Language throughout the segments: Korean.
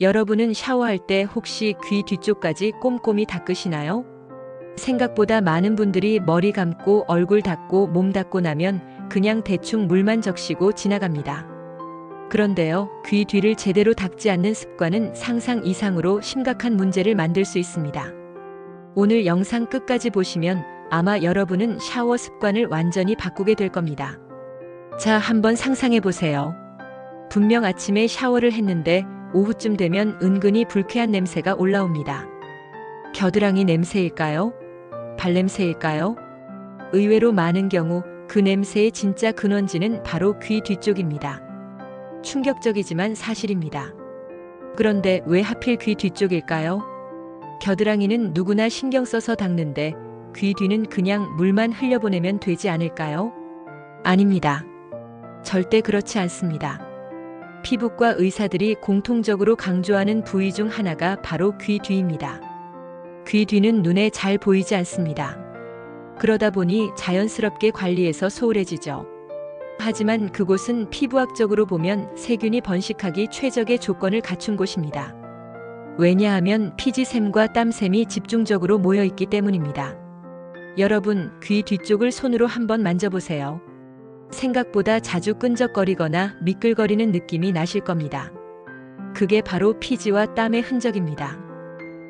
여러분은 샤워할 때 혹시 귀 뒤쪽까지 꼼꼼히 닦으시나요? 생각보다 많은 분들이 머리 감고 얼굴 닦고 몸 닦고 나면 그냥 대충 물만 적시고 지나갑니다. 그런데요, 귀 뒤를 제대로 닦지 않는 습관은 상상 이상으로 심각한 문제를 만들 수 있습니다. 오늘 영상 끝까지 보시면 아마 여러분은 샤워 습관을 완전히 바꾸게 될 겁니다. 자, 한번 상상해 보세요. 분명 아침에 샤워를 했는데 오후쯤 되면 은근히 불쾌한 냄새가 올라옵니다. 겨드랑이 냄새일까요? 발냄새일까요? 의외로 많은 경우 그 냄새의 진짜 근원지는 바로 귀 뒤쪽입니다. 충격적이지만 사실입니다. 그런데 왜 하필 귀 뒤쪽일까요? 겨드랑이는 누구나 신경 써서 닦는데 귀 뒤는 그냥 물만 흘려보내면 되지 않을까요? 아닙니다. 절대 그렇지 않습니다. 피부과 의사들이 공통적으로 강조하는 부위 중 하나가 바로 귀 뒤입니다. 귀 뒤는 눈에 잘 보이지 않습니다. 그러다 보니 자연스럽게 관리해서 소홀해지죠. 하지만 그곳은 피부학적으로 보면 세균이 번식하기 최적의 조건을 갖춘 곳입니다. 왜냐하면 피지샘과 땀샘이 집중적으로 모여 있기 때문입니다. 여러분, 귀 뒤쪽을 손으로 한번 만져보세요. 생각보다 자주 끈적거리거나 미끌거리는 느낌이 나실 겁니다. 그게 바로 피지와 땀의 흔적입니다.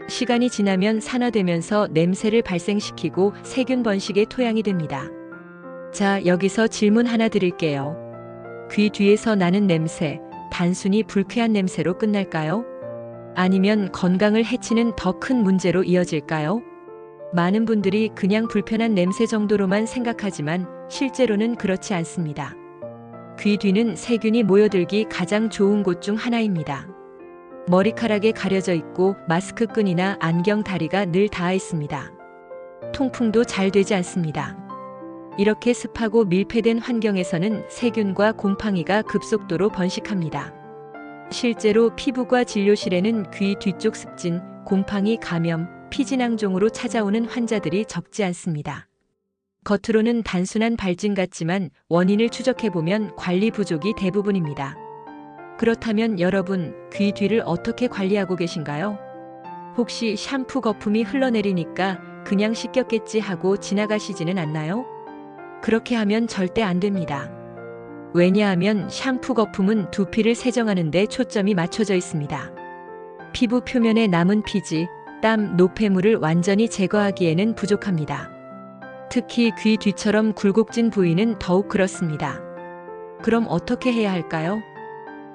시간이 지나면 산화되면서 냄새를 발생시키고 세균 번식의 토양이 됩니다. 자, 여기서 질문 하나 드릴게요. 귀 뒤에서 나는 냄새, 단순히 불쾌한 냄새로 끝날까요? 아니면 건강을 해치는 더 큰 문제로 이어질까요? 많은 분들이 그냥 불편한 냄새 정도로만 생각하지만 실제로는 그렇지 않습니다. 귀 뒤는 세균이 모여들기 가장 좋은 곳 중 하나입니다. 머리카락에 가려져 있고 마스크 끈이나 안경 다리가 늘 닿아 있습니다. 통풍도 잘 되지 않습니다. 이렇게 습하고 밀폐된 환경에서는 세균과 곰팡이가 급속도로 번식합니다. 실제로 피부과 진료실에는 귀 뒤쪽 습진, 곰팡이 감염, 피지낭종으로 찾아오는 환자들이 적지 않습니다. 겉으로는 단순한 발진 같지만 원인을 추적해보면 관리 부족이 대부분입니다. 그렇다면 여러분, 귀 뒤를 어떻게 관리하고 계신가요? 혹시 샴푸 거품이 흘러내리니까 그냥 씻겼겠지 하고 지나가시지는 않나요? 그렇게 하면 절대 안 됩니다. 왜냐하면 샴푸 거품은 두피를 세정하는 데 초점이 맞춰져 있습니다. 피부 표면에 남은 피지, 땀, 노폐물을 완전히 제거하기에는 부족합니다. 특히 귀 뒤처럼 굴곡진 부위는 더욱 그렇습니다. 그럼 어떻게 해야 할까요?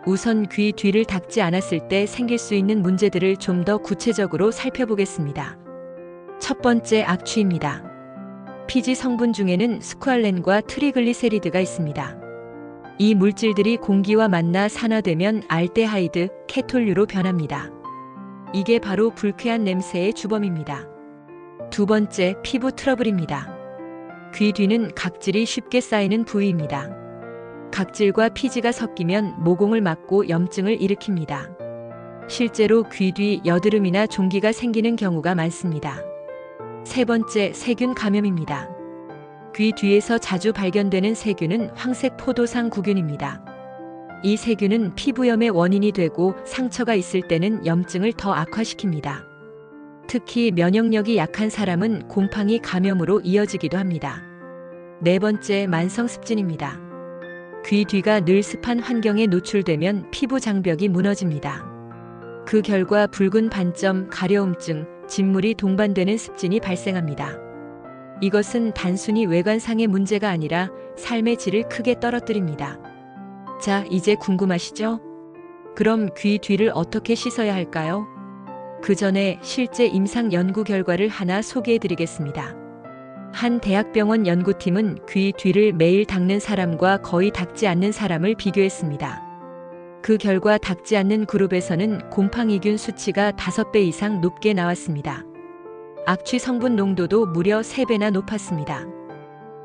우선 귀 뒤를 닦지 않았을 때 생길 수 있는 문제들을 좀 더 구체적으로 살펴보겠습니다. 첫 번째, 악취입니다. 피지 성분 중에는 스쿠알렌과 트리글리세리드가 있습니다. 이 물질들이 공기와 만나 산화되면 알데하이드, 케톨류로 변합니다. 이게 바로 불쾌한 냄새의 주범입니다. 두 번째, 피부 트러블입니다. 귀 뒤는 각질이 쉽게 쌓이는 부위입니다. 각질과 피지가 섞이면 모공을 막고 염증을 일으킵니다. 실제로 귀 뒤 여드름이나 종기가 생기는 경우가 많습니다. 세 번째, 세균 감염입니다. 귀 뒤에서 자주 발견되는 세균은 황색 포도상 구균입니다. 이 세균은 피부염의 원인이 되고 상처가 있을 때는 염증을 더 악화시킵니다. 특히 면역력이 약한 사람은 곰팡이 감염으로 이어지기도 합니다. 네 번째, 만성 습진입니다. 귀 뒤가 늘 습한 환경에 노출되면 피부 장벽이 무너집니다. 그 결과 붉은 반점, 가려움증, 진물이 동반되는 습진이 발생합니다. 이것은 단순히 외관상의 문제가 아니라 삶의 질을 크게 떨어뜨립니다. 자, 이제 궁금하시죠? 그럼 귀 뒤를 어떻게 씻어야 할까요? 그 전에 실제 임상 연구 결과를 하나 소개해 드리겠습니다. 한 대학병원 연구팀은 귀 뒤를 매일 닦는 사람과 거의 닦지 않는 사람을 비교했습니다. 그 결과 닦지 않는 그룹에서는 곰팡이균 수치가 5배 이상 높게 나왔습니다. 악취 성분 농도도 무려 3배나 높았습니다.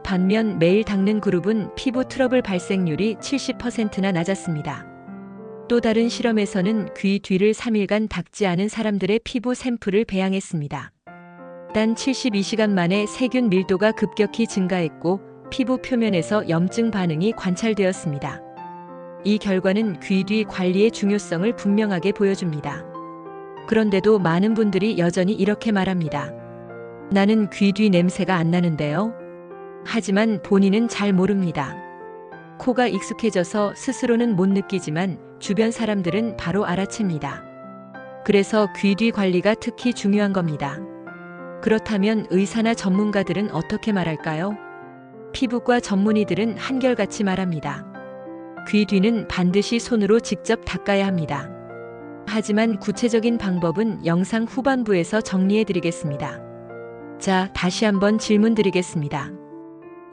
반면 매일 닦는 그룹은 피부 트러블 발생률이 70%나 낮았습니다. 또 다른 실험에서는 귀 뒤를 3일간 닦지 않은 사람들의 피부 샘플을 배양했습니다. 단 72시간 만에 세균 밀도가 급격히 증가했고 피부 표면에서 염증 반응이 관찰되었습니다. 이 결과는 귀 뒤 관리의 중요성을 분명하게 보여줍니다. 그런데도 많은 분들이 여전히 이렇게 말합니다. 나는 귀 뒤 냄새가 안 나는데요. 하지만 본인은 잘 모릅니다. 코가 익숙해져서 스스로는 못 느끼지만 주변 사람들은 바로 알아챕니다. 그래서 귀 뒤 관리가 특히 중요한 겁니다. 그렇다면 의사나 전문가들은 어떻게 말할까요? 피부과 전문의들은 한결같이 말합니다. 귀 뒤는 반드시 손으로 직접 닦아야 합니다. 하지만 구체적인 방법은 영상 후반부에서 정리해 드리겠습니다. 자, 다시 한번 질문 드리겠습니다.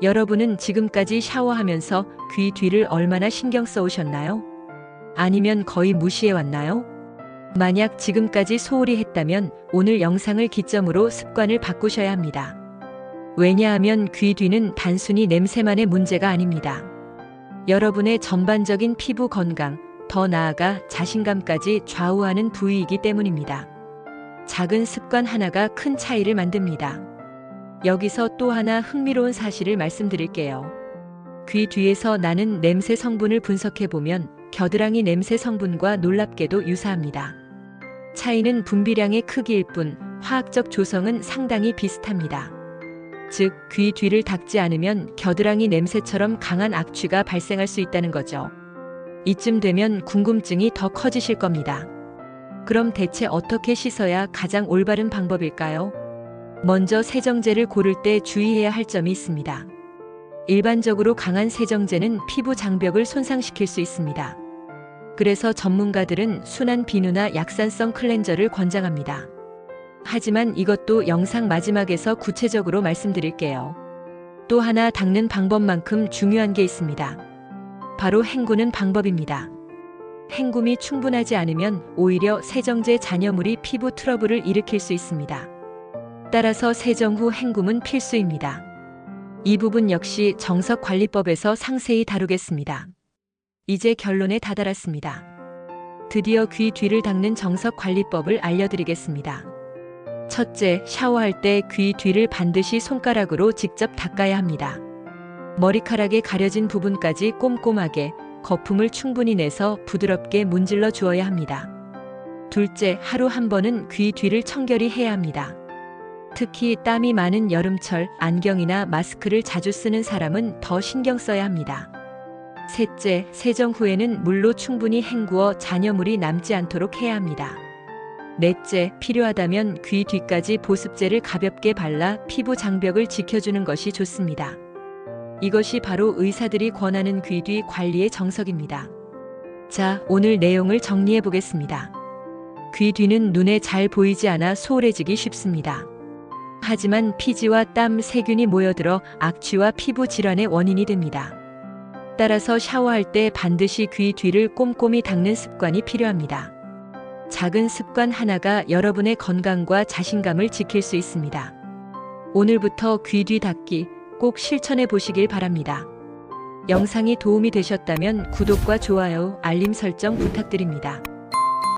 여러분은 지금까지 샤워하면서 귀 뒤를 얼마나 신경 써 오셨나요? 아니면 거의 무시해 왔나요? 만약 지금까지 소홀히 했다면 오늘 영상을 기점으로 습관을 바꾸셔야 합니다. 왜냐하면 귀 뒤는 단순히 냄새만의 문제가 아닙니다. 여러분의 전반적인 피부 건강, 더 나아가 자신감까지 좌우하는 부위이기 때문입니다. 작은 습관 하나가 큰 차이를 만듭니다. 여기서 또 하나 흥미로운 사실을 말씀드릴게요. 귀 뒤에서 나는 냄새 성분을 분석해보면 겨드랑이 냄새 성분과 놀랍게도 유사합니다. 차이는 분비량의 크기일 뿐 화학적 조성은 상당히 비슷합니다. 즉, 귀 뒤를 닦지 않으면 겨드랑이 냄새처럼 강한 악취가 발생할 수 있다는 거죠. 이쯤 되면 궁금증이 더 커지실 겁니다. 그럼 대체 어떻게 씻어야 가장 올바른 방법일까요? 먼저 세정제를 고를 때 주의해야 할 점이 있습니다. 일반적으로 강한 세정제는 피부 장벽을 손상시킬 수 있습니다. 그래서 전문가들은 순한 비누나 약산성 클렌저를 권장합니다. 하지만 이것도 영상 마지막에서 구체적으로 말씀드릴게요. 또 하나 닦는 방법만큼 중요한 게 있습니다. 바로 헹구는 방법입니다. 헹굼이 충분하지 않으면 오히려 세정제 잔여물이 피부 트러블을 일으킬 수 있습니다. 따라서 세정 후 헹굼은 필수입니다. 이 부분 역시 정석관리법에서 상세히 다루겠습니다. 이제 결론에 다다랐습니다. 드디어 귀 뒤를 닦는 정석관리법을 알려드리겠습니다. 첫째, 샤워할 때 귀 뒤를 반드시 손가락으로 직접 닦아야 합니다. 머리카락에 가려진 부분까지 꼼꼼하게 거품을 충분히 내서 부드럽게 문질러 주어야 합니다. 둘째, 하루 한 번은 귀 뒤를 청결히 해야 합니다. 특히 땀이 많은 여름철 안경이나 마스크를 자주 쓰는 사람은 더 신경 써야 합니다. 셋째, 세정 후에는 물로 충분히 헹구어 잔여물이 남지 않도록 해야 합니다. 넷째, 필요하다면 귀 뒤까지 보습제를 가볍게 발라 피부 장벽을 지켜주는 것이 좋습니다. 이것이 바로 의사들이 권하는 귀 뒤 관리의 정석입니다. 자, 오늘 내용을 정리해 보겠습니다. 귀 뒤는 눈에 잘 보이지 않아 소홀해지기 쉽습니다. 하지만 피지와 땀, 세균이 모여들어 악취와 피부 질환의 원인이 됩니다. 따라서 샤워할 때 반드시 귀 뒤를 꼼꼼히 닦는 습관이 필요합니다. 작은 습관 하나가 여러분의 건강과 자신감을 지킬 수 있습니다. 오늘부터 귀 뒤 닦기 꼭 실천해 보시길 바랍니다. 영상이 도움이 되셨다면 구독과 좋아요, 알림 설정 부탁드립니다.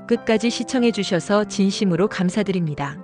끝까지 시청해 주셔서 진심으로 감사드립니다.